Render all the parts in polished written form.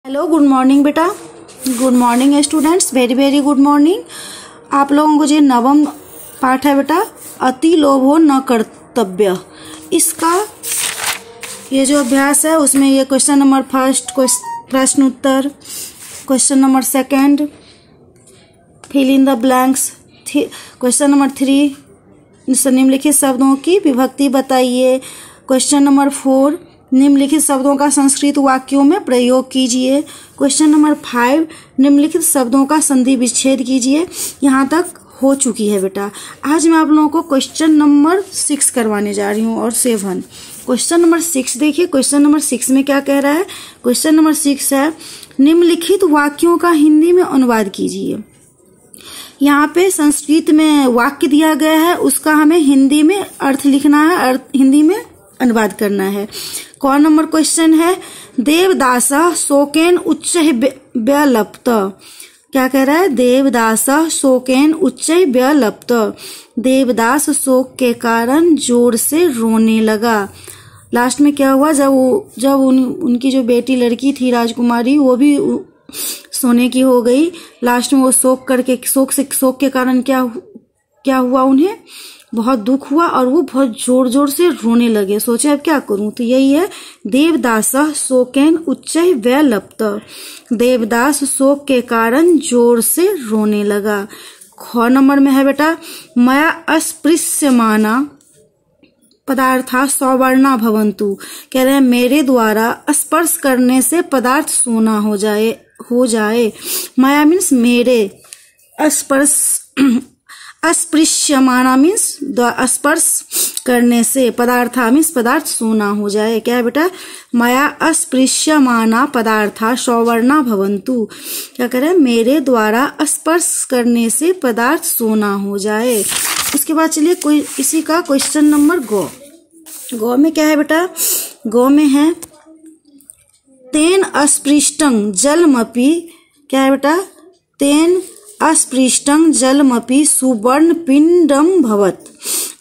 Hello, good morning बेटा। Good morning students, very very good morning. आप लोगों को जो नवम पाठ है बेटा, अति लोभो न कर्तव्य, इसका ये जो अभ्यास है उसमें ये क्वेश्चन नंबर फर्स्ट, प्रश्न उत्तर, question number second, fill in the blanks, question number 3 निम्नलिखित शब्दों की विभक्ति बताइए, क्वेश्चन नंबर 4 निम्नलिखित शब्दों का संस्कृत वाक्यों में प्रयोग कीजिए, क्वेश्चन नंबर 5 निम्नलिखित शब्दों का संधि विच्छेद कीजिए। यहाँ तक हो चुकी है बेटा। आज मैं आप लोगों को क्वेश्चन नंबर 6 करवाने जा रही हूँ और 7। क्वेश्चन नंबर 6 देखिए, क्वेश्चन नंबर 6 में क्या कह रहा है। क्वेश्चन नंबर 6 है निम्नलिखित वाक्यों का हिंदी में अनुवाद कीजिए। यहाँ पे संस्कृत में वाक्य दिया गया है, उसका हमें हिंदी में अर्थ लिखना है, हिंदी में अनुवाद करना है। कौन नंबर क्वेश्चन है। देवदास शोकेन उच्च व्यलप्त, क्या कह रहा है। देवदास शोकेन उच्च व्यलप्त, देवदास शोक के कारण जोर से रोने लगा। लास्ट में क्या हुआ, जब उनकी जो बेटी लड़की थी राजकुमारी, वो भी सोने की हो गई। लास्ट में वो शोक के कारण क्या हुआ, उन्हें बहुत दुख हुआ और वो बहुत जोर जोर से रोने लगे। सोचे अब क्या करूं, तो यही है देवदास शोकेन उच्च व्यलप्त, देवदास शोक के कारण जोर से रोने लगा। ख नंबर में है बेटा मया अस्पृश्यमाना पदार्था सवर्णा भवन्तु, कह रहे हैं मेरे द्वारा स्पर्श करने से पदार्थ सोना हो जाए। माया मीन्स मेरे, अस्पृश्यमाना मीन्स स्पर्श करने से, पदार्था मीन्स पदार्थ सोना हो जाए। क्या है बेटा, माया अस्पृश्यमाना पदार्था सवर्णा भवन्तु, क्या कह रहे हैं मेरे द्वारा स्पर्श करने से पदार्थ सोना हो जाए। उसके बाद चलिए कोई इसी का क्वेश्चन नंबर गौ में क्या है बेटा। गौ में है तेन अस्पृष्टं जलमपि, क्या है बेटा, तेन अस्पृष्टं जलमपि सुवर्ण पिंडम भवत,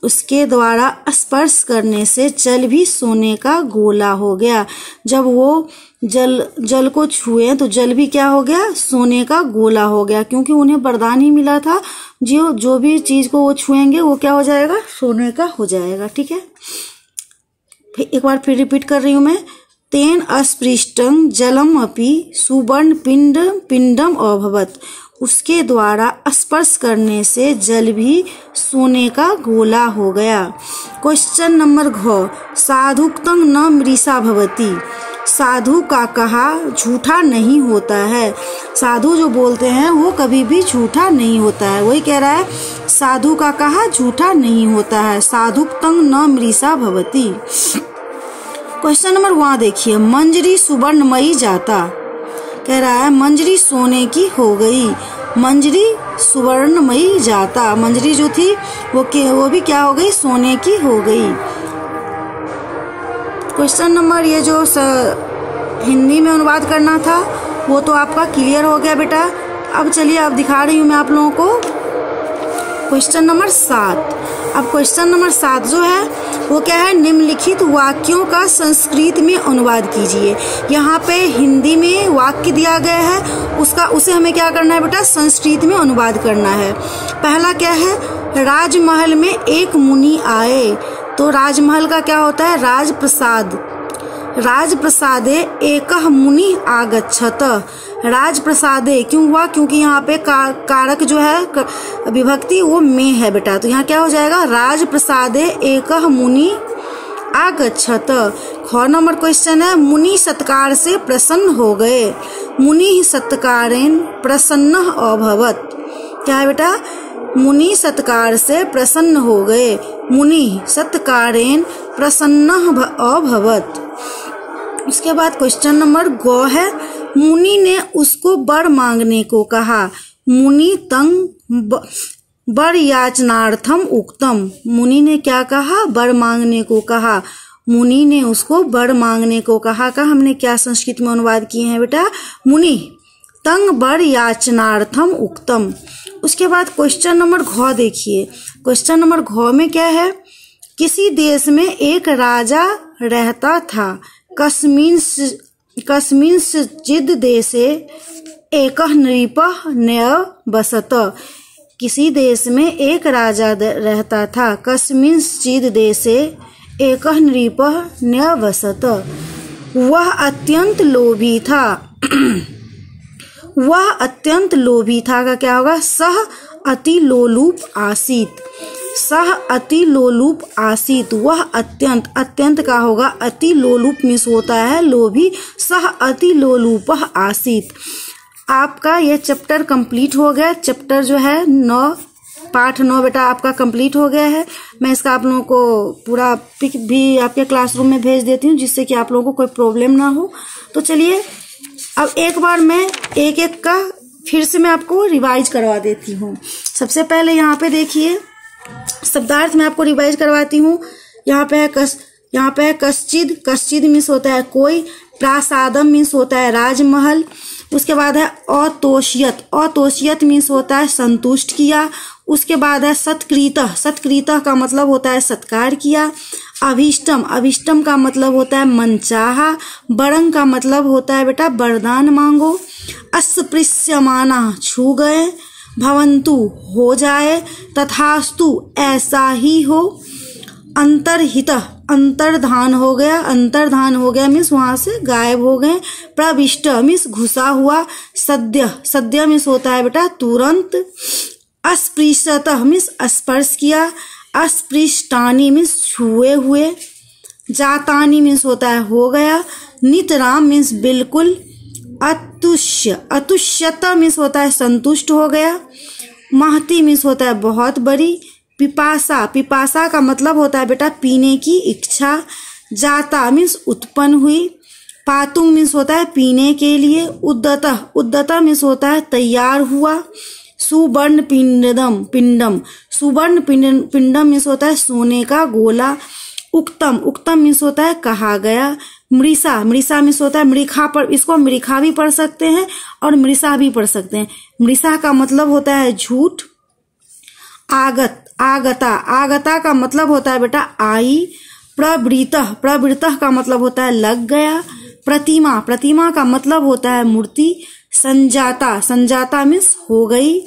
उसके द्वारा स्पर्श करने से जल भी सोने का गोला हो गया। जब वो जल को छुए तो जल भी क्या हो गया, सोने का गोला हो गया, क्योंकि उन्हें वरदान ही मिला था जो भी चीज को वो छुएंगे वो क्या हो जाएगा, सोने का हो जाएगा। ठीक है, एक बार फिर रिपीट कर रही हूं मैं। तेन अस्पृष्टं जलम अपि सुवर्ण पिंडम अभवत, उसके द्वारा स्पर्श करने से जल भी सोने का गोला हो गया। क्वेश्चन नंबर घ साधुक्तं न मृषा भवति, साधु का कहा झूठा नहीं होता है। साधु जो बोलते हैं वो कभी भी झूठा नहीं होता है, वही कह रहा है साधु का कहा झूठा नहीं होता है। साधुक्तं न मृषा भवति। क्वेश्चन नंबर 1 देखिए, मंजरी सुवर्णमयी जाता, कह रहा है मंजरी सोने की हो गई। मंजरी सुवर्णमयी जाता, मंजरी जो थी वो भी क्या हो गई, सोने की हो गई। क्वेश्चन नंबर ये जो हिंदी में अनुवाद करना था वो तो आपका क्लियर हो गया बेटा। अब चलिए अब दिखा रही हूँ मैं आप लोगों को क्वेश्चन नंबर 7। अब क्वेश्चन नंबर 7 जो है वो क्या है, निम्नलिखित वाक्यों का संस्कृत में अनुवाद कीजिए। यहाँ पे हिंदी में वाक्य दिया गया है, उसे हमें क्या करना है बेटा, संस्कृत में अनुवाद करना है। पहला क्या है, राजमहल में एक मुनि आए, तो राजमहल का क्या होता है, राजप्रसाद। राजप्रसादे एकः मुनि आगच्छत, राजप्रसादे क्यों हुआ, क्योंकि यहाँ पे कारक जो है विभक्ति वो में है बेटा, तो यहाँ क्या हो जाएगा, राजप्रसादे एकः मुनि आगच्छत। ख नंबर क्वेश्चन है मुनि सत्कार से प्रसन्न हो गए, मुनि सत्कारेण प्रसन्न अभवत, क्या है बेटा, मुनि सत्कार से प्रसन्न हो गए, मुनि सत्कारेण प्रसन्न अभवत। उसके बाद क्वेश्चन नंबर ग है, मुनि ने उसको वर मांगने को कहा, मुनि तंग वर याचनार्थम उक्तम, मुनि ने क्या कहा, वर मांगने को कहा, मुनि ने उसको वर मांगने को कहा का हमने क्या संस्कृत में अनुवाद किए हैं बेटा, मुनि तंग वर याचनार्थम उक्तम। उसके बाद क्वेश्चन नंबर घ देखिए, क्वेश्चन नंबर घ में क्या है, किसी देश में एक राजा रहता था, कस्मिन कस्मिंश्चिद् देशे एकः नृपः न्यवसत। किसी देश में एक राजा रहता था। कस्मिंश्चिद् देशे एकः नृपः न्यवसत। वह अत्यंत लोभी था। वह अत्यंत लोभी था का क्या होगा? सह अति लोलुप आसीत। सह अति लोलुप आसीत। वह अत्यंत, अत्यंत का होगा अति लोलुप मिस होता है लोभी। सह अति लोलुप आसीत। आपका ये चैप्टर कंप्लीट हो गया। चैप्टर जो है 9 पाठ 9 बेटा आपका कंप्लीट हो गया है। मैं इसका आप लोगों को पूरा पिक भी आपके क्लासरूम में भेज देती हूँ जिससे कि आप लोगों को कोई प्रॉब्लम ना हो। तो चलिए अब एक बार मैं एक एक का फिर से मैं आपको रिवाइज करवा देती हूँ। सबसे पहले यहाँ पे देखिए शब्दार्थ मैं आपको रिवाइज करवाती हूँ। यहाँ पे है कश्चिद। कश्चिद मीन्स होता है कोई। प्रासादम मीन्स होता है राजमहल। उसके बाद है अतोषियत। अतोषियत मीन्स होता है संतुष्ट किया। उसके बाद है सत्कृतः। सत्कृतः का मतलब होता है सत्कार किया। अभीष्टम। अभीष्टम का मतलब होता है मनचाहा। वरं का मतलब होता है बेटा वरदान मांगो। अस्पृश्यमाना छू गए। भवन्तु हो जाए। तथास्तु ऐसा ही हो। अंतर्हित अंतर्धान हो गया। अंतर्धान हो गया मीन्स वहां से गायब हो गए। प्रविष्ट मीन्स घुसा हुआ। सद्य। सद्य मीन्स होता है बेटा तुरंत। अस्पृश्यतः मीन्स स्पर्श किया। अस्पृष्टानी मीन्स छुए हुए। जातानी मीन्स होता है हो गया। नितराम मीन्स बिल्कुल। अतुष्य। अतुष्यता मीन्स होता है संतुष्ट हो गया। महती मीन्स होता है बहुत बड़ी। पिपासा। पिपासा का मतलब होता है बेटा पीने की इच्छा। जाता मीन्स उत्पन्न हुई। पातुंग मीन्स होता है पीने के लिए। उद्दतः। उद्दता मीन्स होता है तैयार हुआ। सुवर्ण पिंडम। पिंडम। सुवर्ण पिंडम मीन्स होता है सोने का गोला। उक्तम। उक्तम मीन्स होता है कहा गया। मृषा। मृषा मीन्स होता है मृखा पर, इसको मृखा भी पढ़ सकते हैं और मृषा भी पढ़ सकते हैं। मृषा का मतलब होता है झूठ। आगत। आगता। आगता का मतलब होता है बेटा आई। प्रवृतः। प्रवृतः का मतलब होता है लग गया। प्रतिमा। प्रतिमा का मतलब होता है मूर्ति। संजाता। संजाता मीन्स हो गई।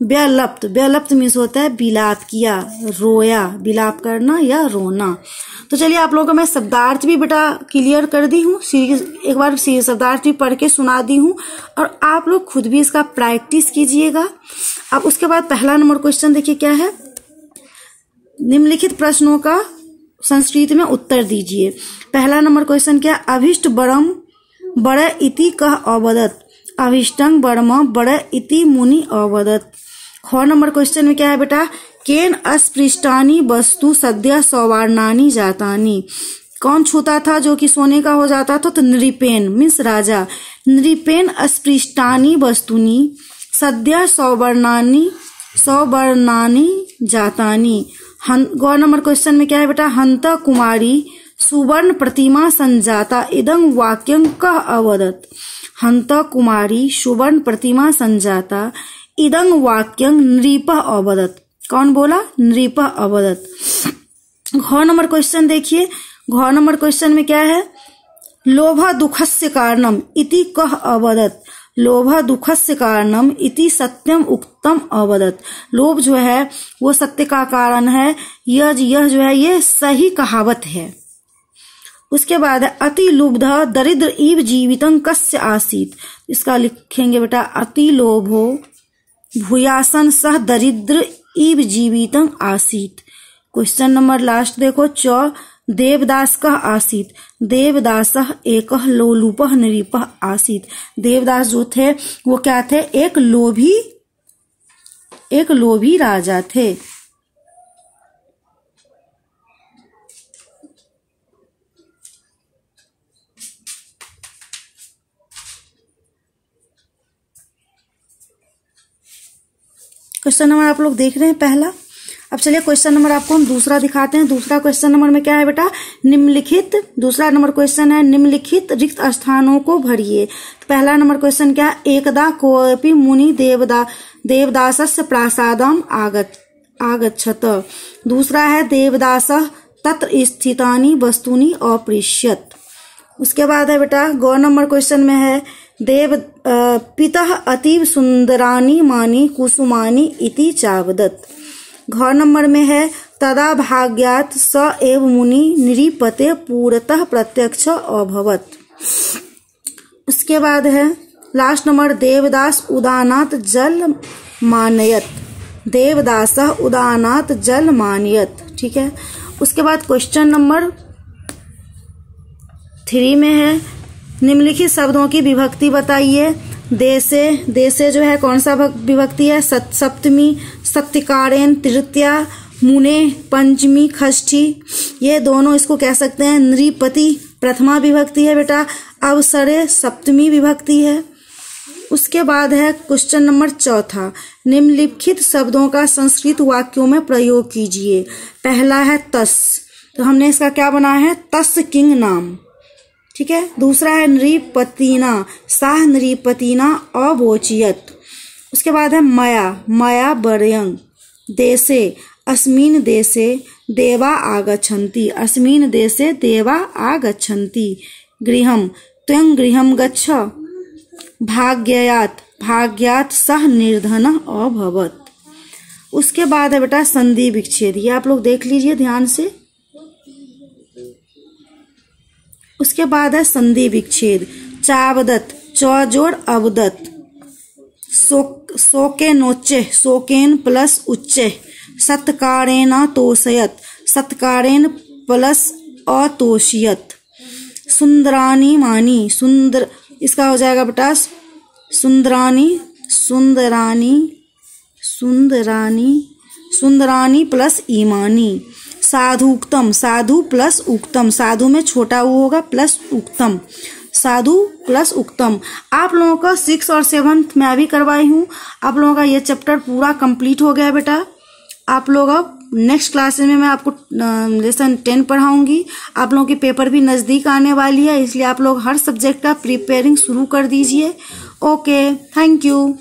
व्यलप्त। व्यलप्त मीन्स होता है विलाप किया, रोया, विलाप करना या रोना। तो चलिए आप लोगों को मैं शब्दार्थ भी बेटा क्लियर कर दी हूँ। एक बार शब्दार्थ भी पढ़ के सुना दी हूँ और आप लोग खुद भी इसका प्रैक्टिस कीजिएगा। अब उसके बाद पहला नंबर क्वेश्चन देखिए क्या है। निम्नलिखित प्रश्नों का संस्कृत में उत्तर दीजिए। पहला नंबर क्वेश्चन क्या? अभिष्ट बरम बड़ इति कह अवदत। अभिष्टं बर्म बड़ इति मुनि अवदत। ख नंबर क्वेश्चन में क्या है बेटा? केन अस्पृष्टानि वस्तु सद्य सौवर्णानि जातानि। कौन छूता था जो कि सोने का हो जाता था? तो नृपेन मीन्स राजा। नृपेन अस्पृष्टानि वस्तुनि सद्य सौवर्णानि जातानि। गौ नंबर क्वेश्चन में क्या है बेटा? हंत कुमारी सुवर्ण प्रतिमा संजाता इदं वाक्यं कः अवदत। हंत कुमारी सुवर्ण प्रतिमा संजाता इदं वाक्यं नृपः अवदत। कौन बोला? नृपः अवदत। घ नंबर क्वेश्चन देखिए। घ नंबर क्वेश्चन में क्या है? लोभ दुखस्य कारणम इति कः अवदत। लोभ दुखस्य कारणम इति सत्यम उक्तम अवदत। लोभ जो है वो सत्य का कारण है। यह जो है ये सही कहावत है। उसके बाद अति लुब्ध दरिद्र इव जीवितं कस्य आसीत। इसका लिखेंगे बेटा अति लोभो भूयासन सह दरिद्र इव जीवितं आसीत। क्वेश्चन नंबर लास्ट देखो। च देवदास कः आसीत। देवदासः एकः लोलुपः नृपः आसीत। देवदास जो थे वो क्या थे? एक लोभी राजा थे। क्वेश्चन नंबर आप लोग देख रहे हैं पहला। अब चलिए क्वेश्चन नंबर आपको हम दूसरा दिखाते हैं। दूसरा क्वेश्चन नंबर में क्या है बेटा? निम्नलिखित। दूसरा नंबर क्वेश्चन है निम्नलिखित रिक्त स्थानों को भरिए। तो पहला नंबर क्वेश्चन क्या? एकदा कोऽपि मुनि देवदासस्य प्रासादम आगच्छत। दूसरा है देवदासः तत्र स्थितानि वस्तूनि अपृच्छत्। उसके बाद है बेटा गौ नंबर क्वेश्चन में है देव पितः अतीव सुंदरानी मानी कुसुमानी इति चावदत। घ नंबर में है तदा भाग्यात स एव मुनि निरीपते पूरतः प्रत्यक्ष अभवत। उसके बाद है लास्ट नंबर देवदास उदानात जल मानयत, देवदास उदानात जल मानयत। ठीक है, उसके बाद क्वेश्चन नंबर 3 में है निम्नलिखित शब्दों की विभक्ति बताइए। देसे, देसे जो है कौन सा विभक्ति है? सप्तमी, सप्तिकारेन तृतीया, मुने पंचमी, षष्ठी। ये दोनों इसको कह सकते हैं नृपति प्रथमा विभक्ति है बेटा, अवसरे सप्तमी विभक्ति है। उसके बाद है क्वेश्चन नंबर 4, निम्नलिखित शब्दों का संस्कृत वाक्यों में प्रयोग कीजिए। पहला है तस, तो हमने इसका क्या बनाया है? तस किंग नाम। ठीक है, दूसरा है नृपतिना, साह नृपतिना अवोचियत। उसके बाद है मया, मया बरयंग। देशे, अस्मिन् देशे देवा आगच्छन्ति, अस्मिन् देशे देवा आगच्छन्ति। गृहं, त्वं गृहं गच्छ। भाग्यात, भाग्यात सह निर्धनः अभवत्। उसके बाद है बेटा संधि विच्छेद, ये आप लोग देख लीजिए ध्यान से। उसके बाद है संधि विच्छेद। चावदत, च जोड़ अवदत। शोके नोचे, शोकेन प्लस उच्चे। सत्कारेण तोषयत, सत्कारेण प्लस अतोषयत। सुंदरानी मानी, सुंदर, इसका हो जाएगा बेटा सुंदरानी, सुंदरानी, सुंदरानी, सुंदरानी प्लस ईमानी। साधुक्तम, साधु प्लस उक्तम, साधु में छोटा ऊ होगा प्लस उक्तम, साधु प्लस उक्तम। आप लोगों का 6 और 7 मैं अभी करवाई हूँ। आप लोगों का ये चैप्टर पूरा कंप्लीट हो गया बेटा। आप लोग अब नेक्स्ट क्लास में मैं आपको लेसन 10 पढ़ाऊंगी। आप लोगों की पेपर भी नजदीक आने वाली है, इसलिए आप लोग हर सब्जेक्ट का प्रिपेयरिंग शुरू कर दीजिए। Okay, thank you.